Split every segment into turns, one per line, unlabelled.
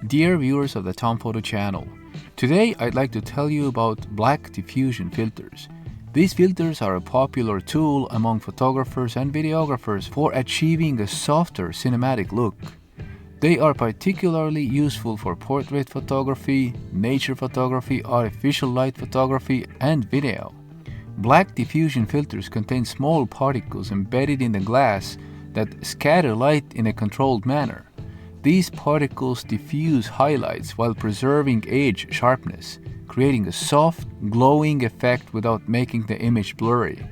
Dear viewers of the Tom Photo channel, today I'd like to tell you about Black Diffusion filters. These filters are a popular tool among photographers and videographers for achieving a softer cinematic look. They are particularly useful for portrait photography, nature photography, artificial light photography, and video. Black diffusion filters contain small particles embedded in the glass that scatter light in a controlled manner. These particles diffuse highlights while preserving edge sharpness, creating a soft, glowing effect without making the image blurry.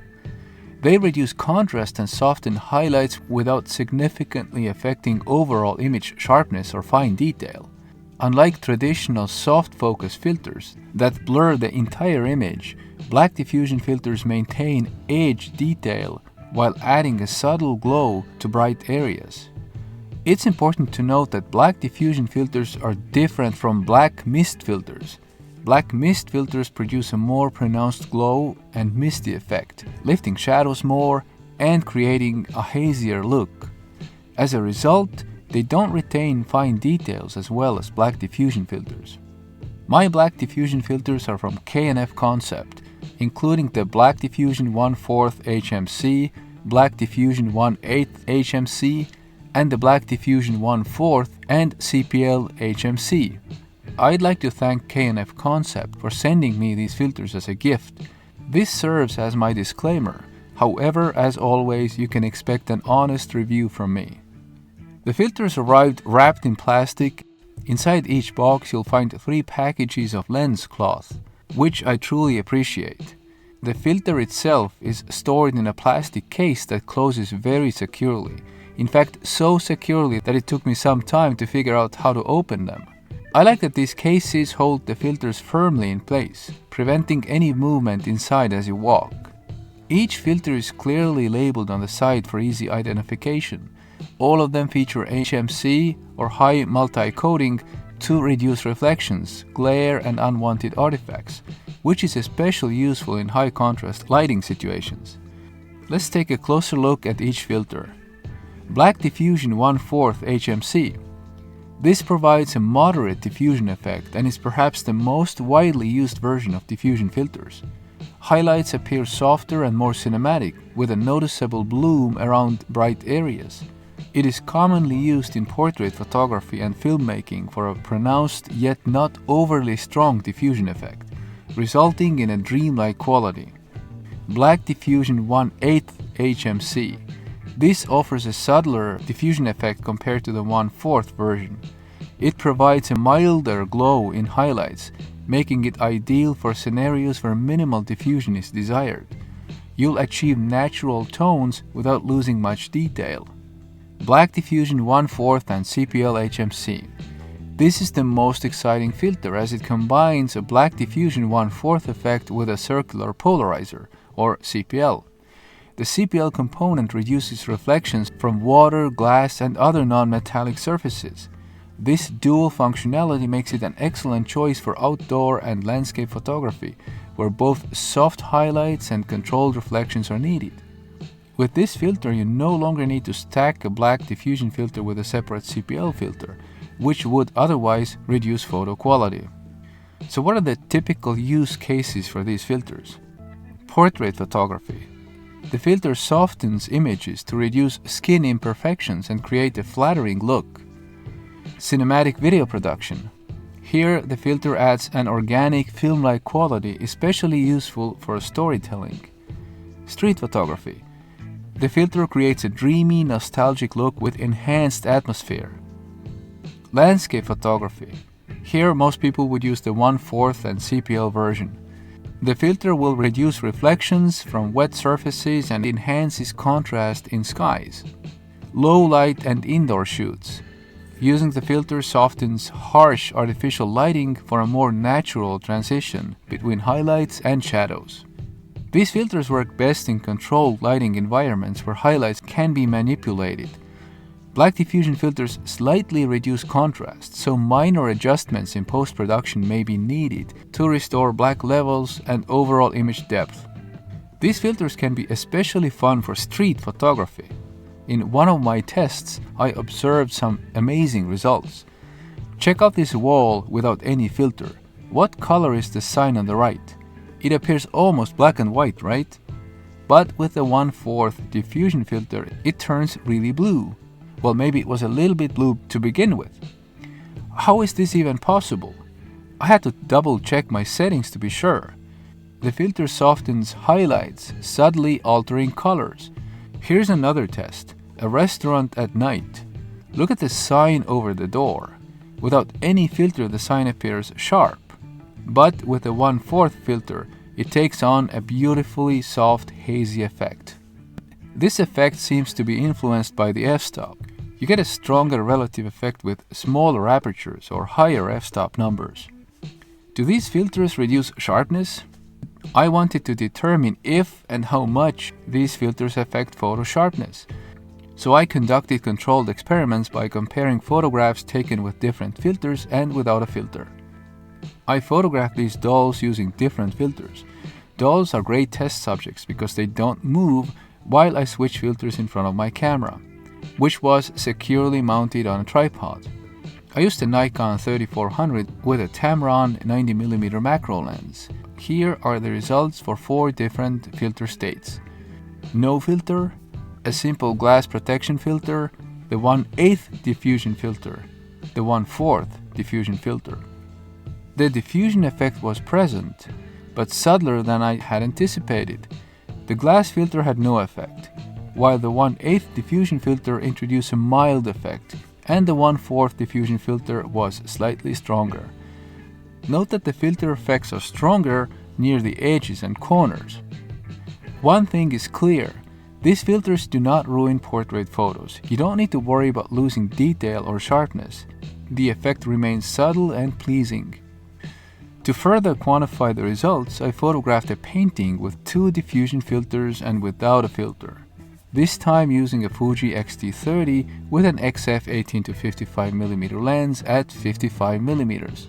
They reduce contrast and soften highlights without significantly affecting overall image sharpness or fine detail. Unlike traditional soft focus filters that blur the entire image, black diffusion filters maintain edge detail while adding a subtle glow to bright areas. It's important to note that black diffusion filters are different from black mist filters. Black mist filters produce a more pronounced glow and misty effect, lifting shadows more and creating a hazier look. As a result, they don't retain fine details as well as black diffusion filters. My black diffusion filters are from K&F CONCEPT, including the Black Diffusion 1/4 HMC, Black Diffusion 1/8 HMC, and the Black Diffusion 1/4 and CPL HMC. I'd like to thank K&F CONCEPT for sending me these filters as a gift. This serves as my disclaimer. However, as always, you can expect an honest review from me. The filters arrived wrapped in plastic. Inside each box you'll find 3 packages of lens cloth, which I truly appreciate. The filter itself is stored in a plastic case that closes very securely. In fact, so securely that it took me some time to figure out how to open them. I like that these cases hold the filters firmly in place, preventing any movement inside as you walk. Each filter is clearly labeled on the side for easy identification. All of them feature HMC or high multi-coating to reduce reflections, glare, and unwanted artifacts, which is especially useful in high contrast lighting situations. Let's take a closer look at each filter. Black Diffusion 1/4 HMC. This provides a moderate diffusion effect and is perhaps the most widely used version of diffusion filters. Highlights appear softer and more cinematic, with a noticeable bloom around bright areas. It is commonly used in portrait photography and filmmaking for a pronounced yet not overly strong diffusion effect, resulting in a dreamlike quality. Black Diffusion 1/8 HMC. This offers a subtler diffusion effect compared to the 1/4 version. It provides a milder glow in highlights, making it ideal for scenarios where minimal diffusion is desired. You'll achieve natural tones without losing much detail. Black Diffusion 1/4 and CPL HMC. This is the most exciting filter as it combines a Black Diffusion 1/4 effect with a circular polarizer, or CPL. The CPL component reduces reflections from water, glass, and other non-metallic surfaces. This dual functionality makes it an excellent choice for outdoor and landscape photography, where both soft highlights and controlled reflections are needed. With this filter, you no longer need to stack a black diffusion filter with a separate CPL filter, which would otherwise reduce photo quality. So what are the typical use cases for these filters? Portrait photography. The filter softens images to reduce skin imperfections and create a flattering look. Cinematic video production. Here, the filter adds an organic film-like quality, especially useful for storytelling. Street photography. The filter creates a dreamy, nostalgic look with enhanced atmosphere. Landscape photography. Here, most people would use the 1/4 and CPL version. The filter will reduce reflections from wet surfaces and enhances contrast in skies. Low light and indoor shoots. Using the filter softens harsh artificial lighting for a more natural transition between highlights and shadows. These filters work best in controlled lighting environments where highlights can be manipulated. Black diffusion filters slightly reduce contrast, so minor adjustments in post-production may be needed to restore black levels and overall image depth. These filters can be especially fun for street photography. In one of my tests, I observed some amazing results. Check out this wall without any filter. What color is the sign on the right? It appears almost black and white, right? But with the 1/4 diffusion filter, it turns really blue. Well, maybe it was a little bit blue to begin with. How is this even possible? I had to double check my settings to be sure. The filter softens highlights, subtly altering colors. Here's another test. A restaurant at night. Look at the sign over the door. Without any filter, the sign appears sharp. But with the 1/4 filter, it takes on a beautifully soft, hazy effect. This effect seems to be influenced by the f-stop. You get a stronger relative effect with smaller apertures or higher f-stop numbers. Do these filters reduce sharpness? I wanted to determine if and how much these filters affect photo sharpness. So I conducted controlled experiments by comparing photographs taken with different filters and without a filter. I photographed these dolls using different filters. Dolls are great test subjects because they don't move while I switch filters in front of my camera, which was securely mounted on a tripod. I used a Nikon 3400 with a Tamron 90mm macro lens. Here are the results for 4 different filter states. No filter, a simple glass protection filter, the 1/8 diffusion filter, the 1/4 diffusion filter. The diffusion effect was present, but subtler than I had anticipated. The glass filter had no effect, while the 1/8 diffusion filter introduced a mild effect, and the 1/4 diffusion filter was slightly stronger. Note that the filter effects are stronger near the edges and corners. One thing is clear, these filters do not ruin portrait photos. You don't need to worry about losing detail or sharpness. The effect remains subtle and pleasing. To further quantify the results, I photographed a painting with 2 diffusion filters and without a filter. This time using a Fuji X-T30 with an XF 18-55mm lens at 55mm.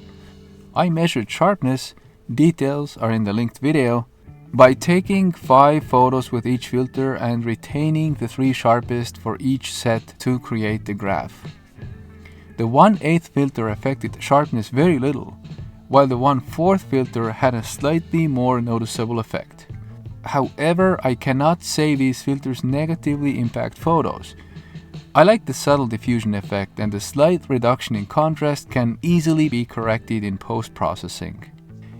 I measured sharpness, details are in the linked video, by taking 5 photos with each filter and retaining the 3 sharpest for each set to create the graph. The 1/8 filter affected sharpness very little, while the 1/4 filter had a slightly more noticeable effect. However, I cannot say these filters negatively impact photos. I like the subtle diffusion effect, and the slight reduction in contrast can easily be corrected in post-processing.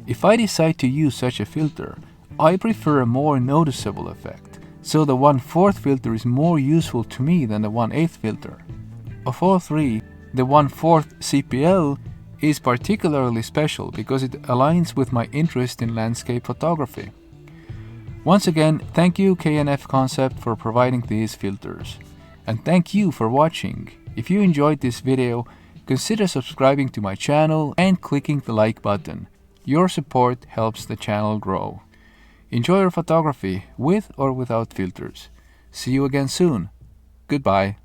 If I decide to use such a filter, I prefer a more noticeable effect, so the 1/4 filter is more useful to me than the 1/8 filter. Of all 3, the 1/4 CPL is particularly special because it aligns with my interest in landscape photography. Once again, thank you K&F CONCEPT for providing these filters. And thank you for watching. If you enjoyed this video, consider subscribing to my channel and clicking the like button. Your support helps the channel grow. Enjoy your photography with or without filters. See you again soon. Goodbye.